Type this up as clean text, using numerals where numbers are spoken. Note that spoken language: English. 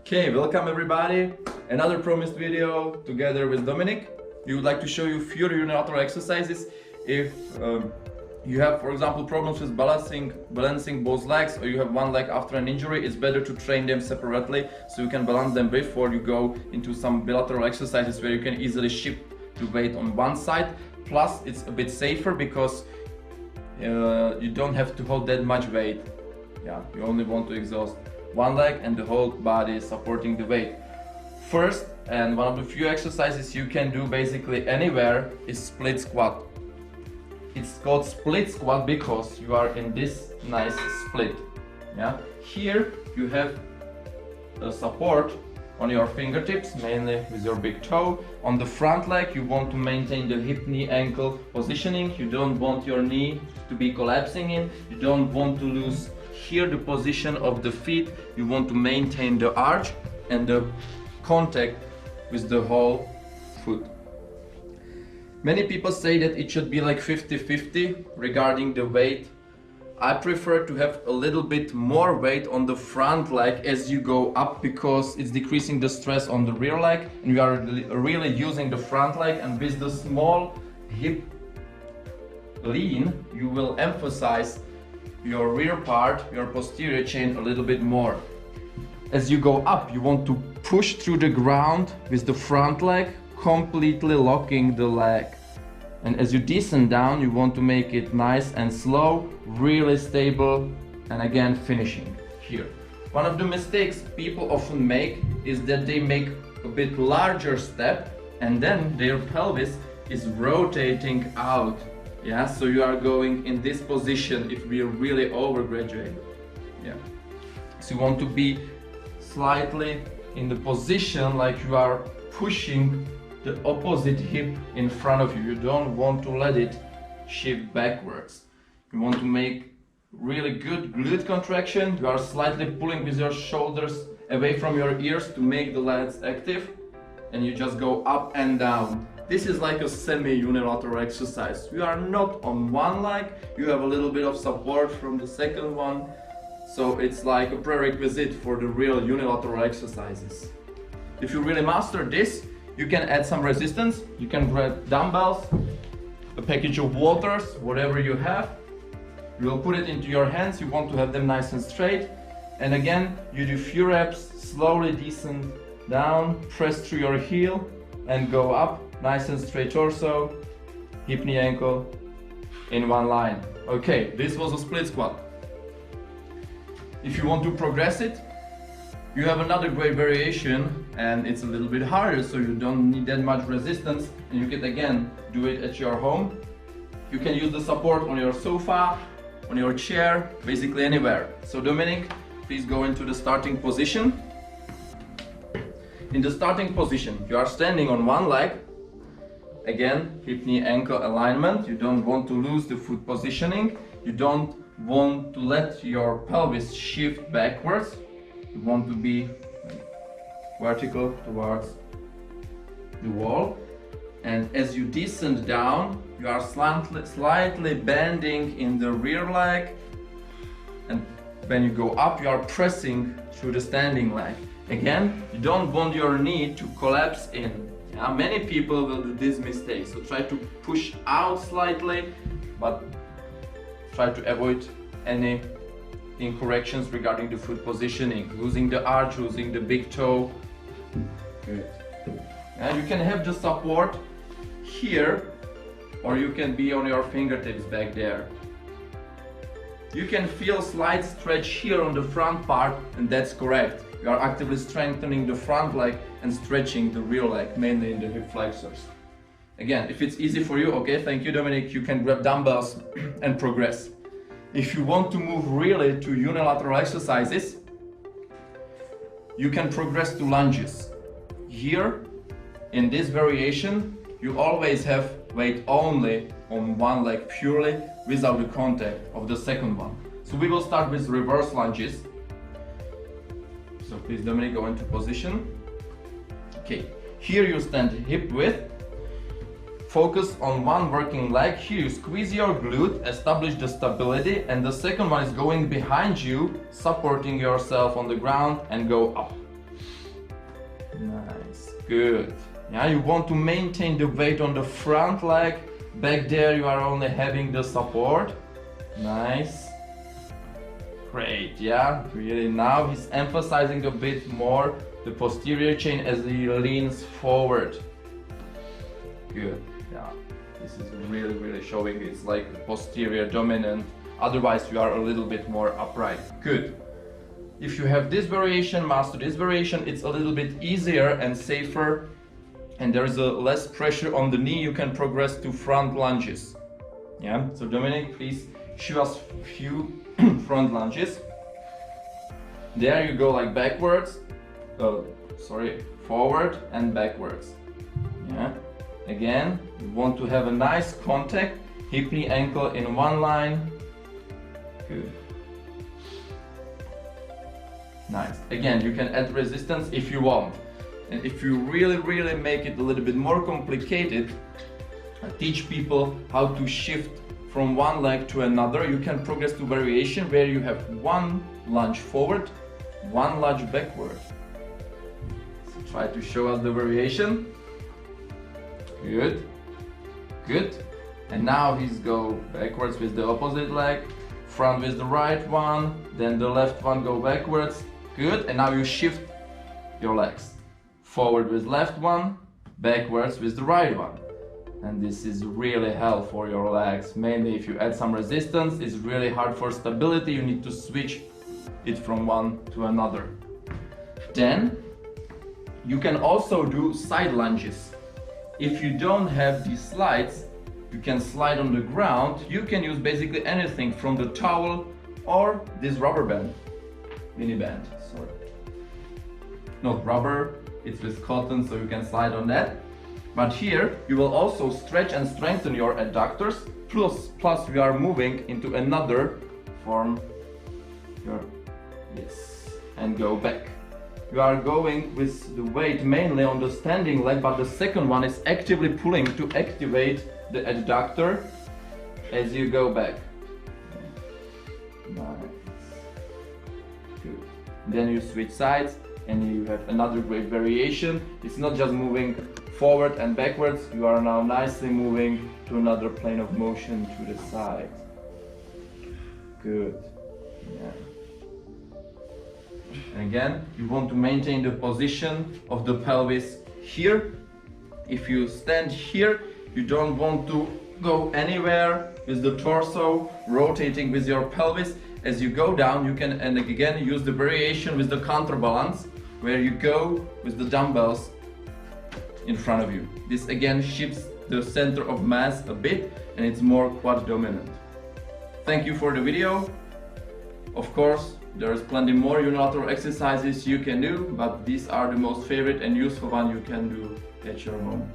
Okay, welcome everybody. Another promised video together with Dominic. We would like to show you few unilateral exercises. If you have, for example, problems with balancing both legs, or you have one leg after an injury, it's better to train them separately so you can balance them before you go into some bilateral exercises where you can easily shift the weight on one side. Plus, it's a bit safer because you don't have to hold that much weight. Yeah, you only want to exhaust one leg and the whole body is supporting the weight. First, and one of the few exercises you can do basically anywhere, is split squat. It's called split squat because you are in this nice split. Yeah, here you have a support on your fingertips, mainly with your big toe. On the front leg you want to maintain the hip, knee, ankle positioning. You don't want your knee to be collapsing in. You don't want to lose here the position of the feet. You want to maintain the arch and the contact with the whole foot. Many people say that it should be like 50-50 regarding the weight. I prefer to have a little bit more weight on the front leg as you go up, because it's decreasing the stress on the rear leg and you are really using the front leg, and with the small hip lean you will emphasize your rear part, your posterior chain a little bit more. As you go up, you want to push through the ground with the front leg, completely locking the leg. And as you descend down, you want to make it nice and slow, really stable, and again finishing here. One of the mistakes people often make is that they make a bit larger step and then their pelvis is rotating out. Yeah, so you are going in this position if we really overgraduate. Yeah, so you want to be slightly in the position like you are pushing the opposite hip in front of you. You don't want to let it shift backwards. You want to make really good glute contraction. You are slightly pulling with your shoulders away from your ears to make the lats active, and you just go up and down. This is like a semi-unilateral exercise. You are not on one leg, you have a little bit of support from the second one, so it's like a prerequisite for the real unilateral exercises. If you really master this, you can add some resistance. You can grab dumbbells, a package of waters, whatever you have. You will put it into your hands. You want to have them nice and straight. And again, you do few reps, slowly descend down, press through your heel and go up. Nice and straight torso, hip, knee, ankle in one line. Okay, this was a split squat. If you want to progress it, you have another great variation, and it's a little bit harder, so you don't need that much resistance, and you can again do it at your home. You can use the support on your sofa, on your chair, basically anywhere. So Dominic, please go into the starting position. In the starting position, you are standing on one leg. Again, hip, knee, ankle alignment. You don't want to lose the foot positioning. You don't want to let your pelvis shift backwards. You want to be vertical towards the wall. And as you descend down, you are slightly bending in the rear leg. And when you go up, you are pressing through the standing leg. Again, you don't want your knee to collapse in. Yeah, many people will do this mistake, so try to push out slightly, but try to avoid any incorrections regarding the foot positioning, losing the arch, losing the big toe. Good. And you can have the support here, or you can be on your fingertips back there. You can feel slight stretch here on the front part, and that's correct. You are actively strengthening the front leg and stretching the rear leg, mainly in the hip flexors. Again, if it's easy for you, okay, thank you Dominic, you can grab dumbbells and progress. If you want to move really to unilateral exercises, you can progress to lunges. Here, in this variation, you always have weight only on one leg purely, without the contact of the second one. So we will start with reverse lunges. So please Dominic, go into position. Okay, here you stand hip width. Focus on one working leg. Here you squeeze your glute, establish the stability, and the second one is going behind you, supporting yourself on the ground, and go up. Good. Yeah, you want to maintain the weight on the front leg. Back there you are only having the support. Nice. Great, yeah. Really, now he's emphasizing a bit more the posterior chain as he leans forward. Good, yeah. This is really showing it's like posterior dominant. Otherwise you are a little bit more upright. Good. If you have this variation, master this variation, it's a little bit easier and safer, and there's a less pressure on the knee. You can progress to front lunges. Yeah, so Dominic, please show us a few front lunges. There you go, like backwards, forward and backwards. Yeah, again, you want to have a nice contact, hip, knee, ankle in one line. Good. Nice. Again, you can add resistance if you want. And if you really make it a little bit more complicated, teach people how to shift from one leg to another. You can progress to variation where you have one lunge forward, one lunge backward. So try to show us the variation. Good. Good. And now he's go backwards with the opposite leg, front with the right one, then the left one go backwards. Good. And now you shift your legs. Forward with left one, backwards with the right one. And this is really hell for your legs. Mainly if you add some resistance, it's really hard for stability. You need to switch it from one to another. Then you can also do side lunges. If you don't have these slides, you can slide on the ground. You can use basically anything from the towel or this rubber band, mini band, sorry. Not rubber, it's with cotton, so you can slide on that. But here you will also stretch and strengthen your adductors, plus we are moving into another form. Yes, and go back. You are going with the weight mainly on the standing leg, but the second one is actively pulling to activate the adductor as you go back. Nice. Good. Then you switch sides and you have another great variation. It's not just moving forward and backwards, you are now nicely moving to another plane of motion to the side. Good. Yeah. And again, you want to maintain the position of the pelvis here. If you stand here, you don't want to go anywhere with the torso rotating with your pelvis. As you go down, you can, and again, use the variation with the counterbalance, where you go with the dumbbells in front of you. This again shifts the center of mass a bit, and it's more quad dominant. Thank you for the video. Of course, there's plenty more unilateral exercises you can do, but these are the most favorite and useful one you can do at your home.